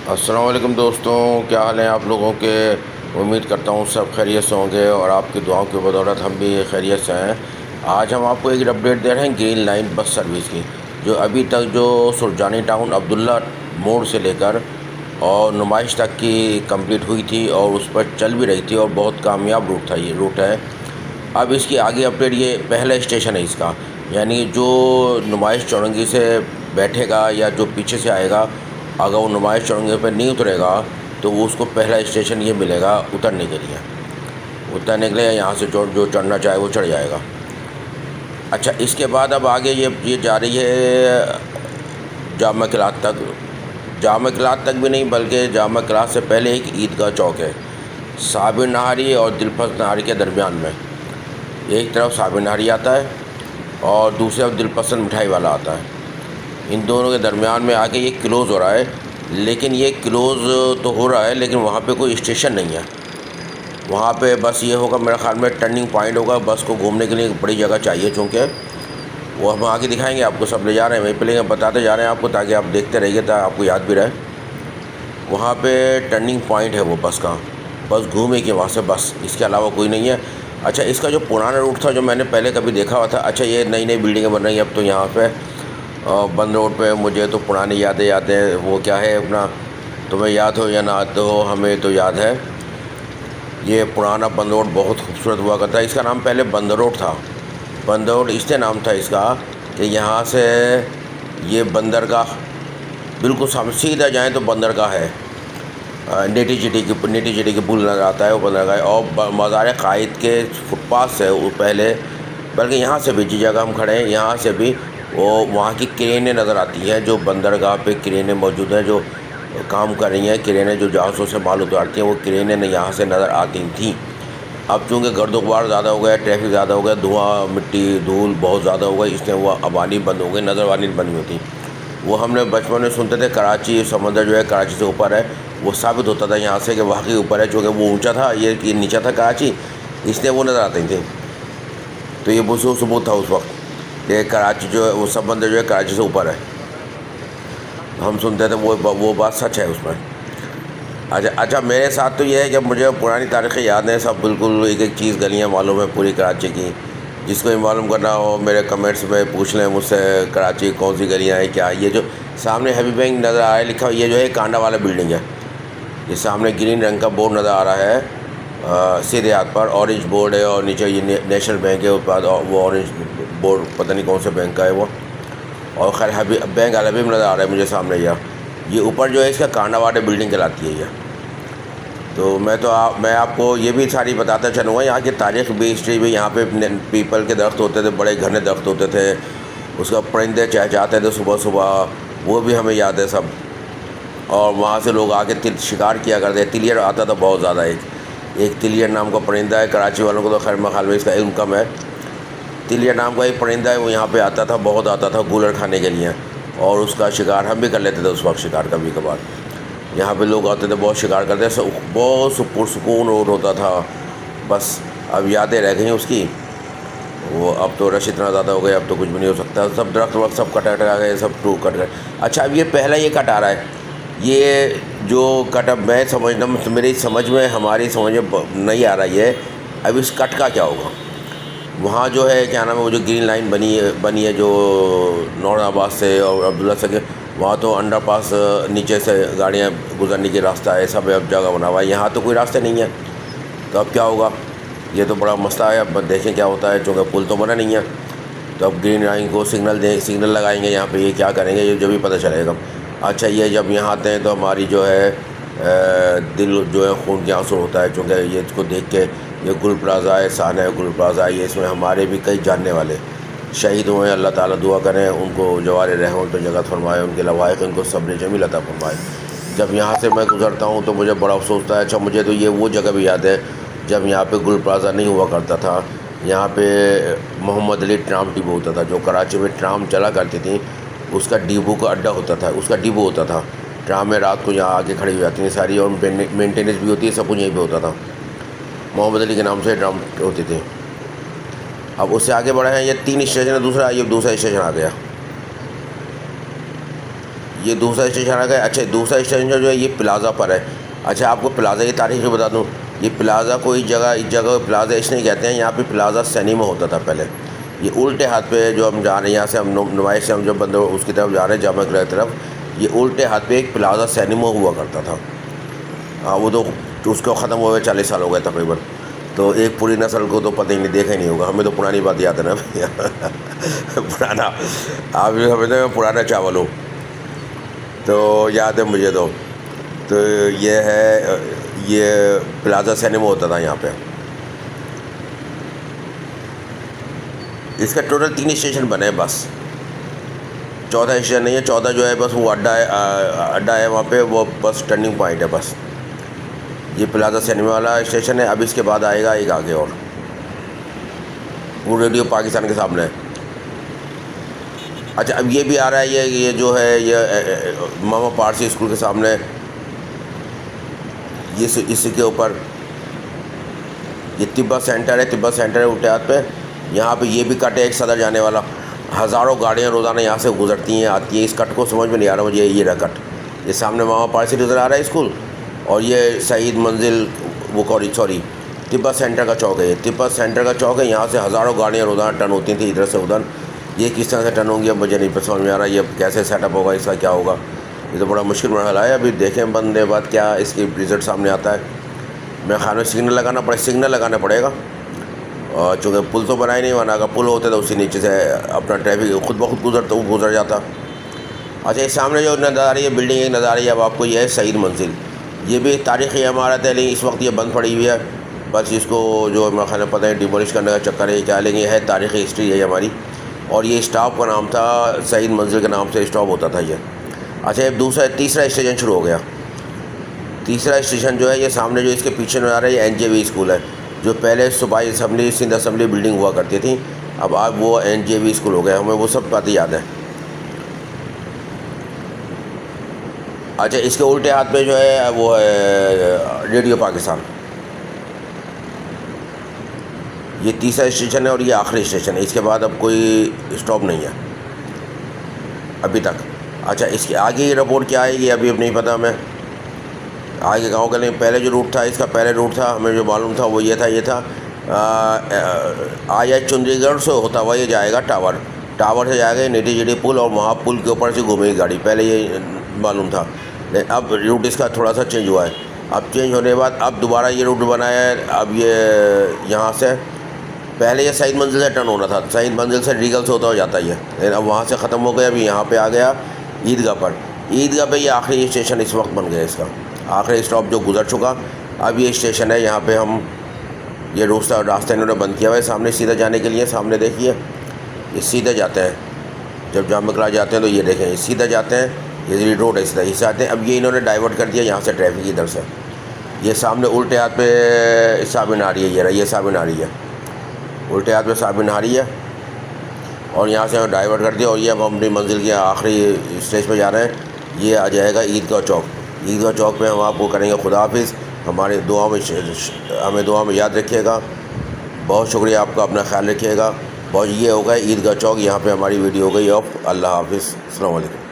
अस्सलाम वालेकुम दोस्तों, क्या हाल है आप लोगों के। उम्मीद करता हूँ सब खैरियत से होंगे और आपकी दुआओं की बदौलत हम भी खैरियत से हैं। आज हम आपको एक अपडेट दे रहे हैं ग्रीन लाइन बस सर्विस की, जो अभी तक जो सुरजानी टाउन अब्दुल्ला मोड़ से लेकर और नुमाइश तक की कंप्लीट हुई थी और उस पर चल भी रही थी और बहुत कामयाब रूट था, ये रूट है। अब इसकी आगे अपडेट, ये पहला स्टेशन है इसका, यानी जो नुमाइश चौरंगी से बैठेगा या जो पीछे से आएगा, अगर वो नुमाइश चौरंगी पर नहीं उतरेगा तो वो उसको पहला स्टेशन ये मिलेगा उतरने के लिए। उतरने के लिए यहाँ से जो जो चढ़ना चाहे वो चढ़ जाएगा। अच्छा, इसके बाद अब आगे ये जा रही है जामा किलात तक। जामा किलात तक भी नहीं, बल्कि जामा किलात से पहले एक ईदगाह चौक है, साबिर नहारी और दिलपसंद नहारी के दरमियान में। एक तरफ साबिर नहारी आता है और दूसरी तरफ दिलपसंद मिठाई वाला आता है। इन दोनों के दरमियान में आके ये क्लोज़ हो रहा है, लेकिन ये क्लोज़ तो हो रहा है लेकिन वहाँ पे कोई स्टेशन नहीं है। वहाँ पे बस ये होगा, मेरे ख्याल में टर्निंग पॉइंट होगा। बस को घूमने के लिए एक बड़ी जगह चाहिए, चूँकि वो हम आगे दिखाएंगे आपको। सब ले जा रहे हैं वहीं पे, लेकिन बताते जा रहे हैं आपको ताकि आप देखते रहिए, ताकि आपको याद भी रहे। वहाँ पे टर्निंग पॉइंट है वो बस का, बस घूमेगी वहाँ से, बस इसके अलावा कोई नहीं है। अच्छा, इसका जो पुराना रूट था, जो मैंने पहले कभी देखा हुआ था, अच्छा ये नई नई बिल्डिंगें बन रही हैं अब तो यहाँ पे बंद रोड पे। मुझे तो पुरानी यादें वो क्या है अपना, तुम्हें याद हो या ना तो हो, हमें तो याद है। ये पुराना बंद रोड बहुत खूबसूरत हुआ करता है। इसका नाम पहले बंद रोड था। बंद रोड इसलिए नाम था इसका कि यहाँ से ये बंदरगाह बिल्कुल सामने सीधा जाएँ तो बंदरगाह है। नेटी चिटी की पुल नज़र आता है, वो बंदरगाह है। और मज़ार क़ाइद के फुटपाथ से वो पहले, बल्कि यहाँ से भी जिस जगह हम खड़े हैं यहाँ से भी वो वहाँ की क्रेनें नज़र आती हैं। जो बंदरगाह पे क्रेनें मौजूद हैं जो काम कर रही हैं, क्रेनें जो जहाज़ों से माल उतारती हैं, वो क्रेनें यहाँ से नज़र आती थीं। अब चूँकि गर्द-ओ-गुबार ज़्यादा हो गया, ट्रैफिक ज़्यादा हो गया, धुआँ मिट्टी धूल बहुत ज़्यादा हो गई, इसलिए वो अब आनी बंद हो गई, नज़र आनी बंद होती। वो हमने बचपन में सुनते थे कराची समंदर जो है कराची से ऊपर है। वो साबित होता था यहाँ से कि वाकई ऊपर है, चूँकि वो ऊंचा था, ये नीचा था कराची, इसलिए वो नज़र आते थे। तो ये वो सबूत था उस वक्त कि कराची जो है वो समंदर जो है कराची से ऊपर है। हम सुनते थे, वो बात सच है उसमें। अच्छा, मेरे साथ तो ये है कि मुझे पुरानी तारीख़ें याद हैं सब, बिल्कुल एक एक चीज़, गलियाँ मालूम है पूरी कराची की। जिसको भी मालूम करना हो मेरे कमेंट्स में पूछ लें मुझसे, कराची कौन सी गलियाँ हैं क्या। ये जो सामने हैवी बैंक नज़र आ रहा है लिखा हुआ, ये जो है कांडा वाला बिल्डिंग है। ये सामने ग्रीन रंग का बोर्ड नज़र आ रहा है, सीधे हाथ पर ऑरेंज बोर्ड है और नीचे ये नेशनल बैंक है, उसके बाद वो ऑरेंज बोर्ड पता नहीं कौन से बैंक का है वो। और खैर हैवी बैंक अलवी में नज़र आ रहा है मुझे सामने। ये ऊपर जो है इसका कांडा वाला बिल्डिंग कहलाती है ये। तो मैं आपको ये भी सारी बताता चलूँगा, यहाँ की तारीख़ भी, हिस्ट्री भी। यहाँ पे पीपल के दरख्त होते थे, बड़े घने दरख्त होते थे, उसका परिंदे चहचहाते थे सुबह सुबह, वो भी हमें याद है सब। और वहाँ से लोग आके शिकार किया करते। तिलियर आता था बहुत ज़्यादा, एक तिलियर नाम का परिंदा है। कराची वालों को तो खैर मखाल में इसका इल्म कम है। तिलियर नाम का एक परिंदा है, वो यहाँ पे आता था, बहुत आता था गूलर खाने के लिए, और उसका शिकार हम भी कर लेते थे उस वक्त, शिकार कभी कभार। यहाँ पे लोग आते थे, बहुत शिकार करते थे, बहुत पुरसुकून रोड होता था। बस अब यादें रह गई उसकी। वो अब तो रश इतना ज़्यादा हो गया, अब तो कुछ भी नहीं हो सकता। सब दरख्त वक्त सब कट गए, सब टूट कट गए। अच्छा, अब ये पहला ये कट आ रहा है, ये जो कट, अब मैं समझना, मेरी समझ में, हमारी समझ में नहीं आ रहा है अब इस कट का क्या होगा। वहाँ जो है क्या नाम है, वो जो ग्रीन लाइन बनी है जो नौराबाद से और अब्दुल्ला से, वहाँ तो अंडरपास नीचे से गाड़ियाँ गुजरने की रास्ता है, सब अब जगह बना हुआ है। यहाँ तो कोई रास्ते नहीं है, तो अब क्या होगा, ये तो बड़ा मसला है। अब देखें क्या होता है, चूँकि पुल तो बना नहीं है। तो अब ग्रीन लाइन को सिग्नल लगाएंगे यहाँ पे, ये क्या करेंगे ये जो भी पता चलेगा। अच्छा, ये जब यहाँ आते हैं तो हमारी जो है दिल जो है खून के आंसू होता है, चूँकि ये इसको देख के। ये गुल प्लाज़ा है, सान है गुल प्लाज़ा है, ये इसमें हमारे भी कई जानने वाले शहीद हुए हैं। अल्लाह ताला दुआ करें उनको जवार रहमत पे जगह फरमाए, उनके लवाहिक़ उनको सब्र जमील अता फरमाए। जब यहाँ से मैं गुज़रता हूँ तो मुझे बड़ा अफसोस होता है। अच्छा, मुझे तो ये वो जगह भी याद है जब यहाँ पे गुल प्लाज़ा नहीं हुआ करता था। यहाँ पे मोहम्मद अली ट्राम डिपो होता था, जो कराची में ट्राम चला करती थी, उसका डिपो का अड्डा होता था, उसका डिपो होता था। ट्रामें रात को यहाँ आके खड़ी हो जाती हैं सारी, और मेंटेनेंस भी होती है, सब कुछ यहीं पर होता था। मोहम्मद अली के नाम से ट्राम होती थी। अब उससे आगे बढ़े हैं, ये 3 स्टेशन है, दूसरा स्टेशन आ गया। ये दूसरा स्टेशन आ गया। अच्छा, दूसरा स्टेशन जो है ये प्लाज़ा पर है। अच्छा, आपको प्लाज़ा की तारीख भी बता दूँ। ये प्लाज़ा कोई जगह, इस जगह प्लाज़ा इसलिए कहते हैं, यहाँ पे प्लाज़ा सिनेमा होता था पहले। ये उल्टे हाथ पे जो हम जा रहे हैं, यहाँ से हम नुमाइश से हम जो बंदर उसकी तरफ जा रहे हैं, जामा की तरफ, ये उल्टे हाथ पे एक प्लाज़ा सिनेमा हुआ करता था। हाँ, वो तो उसको ख़त्म हुए 40 साल हो गए तकरीबन। तो एक पूरी नस्ल को तो पता ही नहीं, देखा ही नहीं होगा। हमें तो पुरानी बात याद है ना भैया। पुराना, आप भी समझते हैं मैं पुराना चावल हूँ, तो याद है मुझे। तो ये है, ये प्लाज़ा सिनेमा होता था यहाँ पे। इसका टोटल 3 स्टेशन बने हैं बस, चौथा स्टेशन नहीं है। चौथा जो है बस वो अड्डा है वहाँ पे, वो बस टर्निंग पॉइंट है बस। ये प्लाज़ा सिनेमा वाला स्टेशन है। अब इसके बाद आएगा एक आगे और, वो रेडियो पाकिस्तान के सामने है। अच्छा, अब ये भी आ रहा है, ये जो है ये मामा पारसी स्कूल के सामने, ये इसी के ऊपर ये तिब्बत सेंटर है। तिब्बत सेंटर है उल्टे हाथ पे। यहाँ पे ये भी कट है एक सदर जाने वाला। हज़ारों गाड़ियाँ रोज़ाना यहाँ से गुजरती हैं, आती हैं। इस कट को समझ में नहीं आ रहा मुझे। ये रहा कट, ये सामने मामा पारसी नज़र आ रहा है स्कूल, और ये शहीद मंजिल, वो सॉरी तिब्बत सेंटर का चौक है। ये तिब्बत सेंटर का चौक है। यहाँ से हज़ारों गाड़ियाँ रोज़ाना टर्न होती थी इधर से उधर। ये किस तरह से टर्न होंगी अब मुझे नहीं समझ में आ रहा। ये कैसे सेटअप होगा, इसका क्या होगा, ये तो बड़ा मुश्किल मरहला है। अभी देखें बंदे बाद क्या इसकी रिज़ल्ट सामने आता है। मैं ख्याल में सिग्नल लगाना पड़ेगा, और चूँकि पुल तो बनाए नहीं, वरना अगर पुल होते तो उसी नीचे से अपना ट्रैफिक खुद ब खुद गुजर जाता। अच्छा, इस सामने जो नज़र आ रही है बिल्डिंग एक नज़र आ रही है अब आपको, ये है शहीद मंजिल। ये भी तारीख़ी इमारत है, लेकिन इस वक्त ये बंद पड़ी हुई है। बस इसको जो मेरे ख्याल में पता है डिमोलिश करने का चक्कर है क्या, लेकिन ये है तारीख़ी हिस्ट्री है हमारी। और ये स्टॉप का नाम था, शहीद मंजिल के नाम से स्टॉप होता था ये। अच्छा, अब तीसरा स्टेशन शुरू हो गया। तीसरा स्टेशन जो है ये सामने जो इसके पीछे नज़र आ रहा है, NJV स्कूल है, जो पहले सूबाई असम्बली, सिंध असम्बली बिल्डिंग हुआ करती थी। अब वो NJV स्कूल हो गया। हमें वो सब बातें याद है। अच्छा, इसके उल्टे हाथ पे जो है वो है रेडियो पाकिस्तान। ये तीसरा स्टेशन है और ये आखिरी स्टेशन है। इसके बाद अब कोई स्टॉप नहीं है अभी तक। अच्छा, इसके आगे की रिपोर्ट क्या आएगी अभी अब नहीं पता हमें। आगे गाँव का नहीं, पहले जो रूट था, इसका पहले रूट था हमें जो मालूम था वो ये था आया चुंडीगढ़ से होता हुआ ये जाएगा टावर से जाएगा नेटी पुल, और वहाँ पुल के ऊपर से घूमेगी गाड़ी। पहले ये मालूम था, लेकिन अब रूट इसका थोड़ा सा चेंज हुआ है। अब चेंज होने के बाद अब दोबारा ये रूट बनाया है। अब ये यहाँ से पहले ये शहीद मंजिल से टर्न होना था, शहीद मंजिल से रीगल से होता हो जाता है, लेकिन अब वहाँ से ख़त्म हो गया। अभी यहाँ पे आ गया ईदगाह पर। ईदगाह पे ये आखिरी स्टेशन इस वक्त बन गया, इसका आखिरी स्टॉप जो गुजर चुका। अब ये स्टेशन है, यहाँ पे हम ये रास्ता इन्होंने बंद किया हुआ है सामने सीधा जाने के लिए। सामने देखिए, ये सीधे जाते हैं, जब जाम कला जाते हैं तो ये देखें ये सीधा जाते हैं, ये रोड है सीधा इस आते हैं। अब ये इन्होंने डाइवर्ट कर दिया यहाँ से ट्रैफिक इधर से। ये सामने उल्टे हाथ पे साबिन आ रही है, ये साबिन आ रही है, उल्टे हाथ पे साबिन आ रही है, और यहाँ से डाइवर्ट कर दिया। और ये अब हम अपनी मंजिल के आखिरी स्टेज पे जा रहे हैं। ये आ जाएगा ईदगाह चौक। ईदगाह चौक पे हम आपको करेंगे खुदा हाफिज़। हमें दुआ में याद रखिएगा। बहुत शुक्रिया आपका, अपना ख्याल रखिएगा। बहुत ये हो गया ईदगाह चौक, यहाँ पे हमारी वीडियो हो गई ऑफ। अल्लाह हाफिज़, अस्सलाम वालेकुम।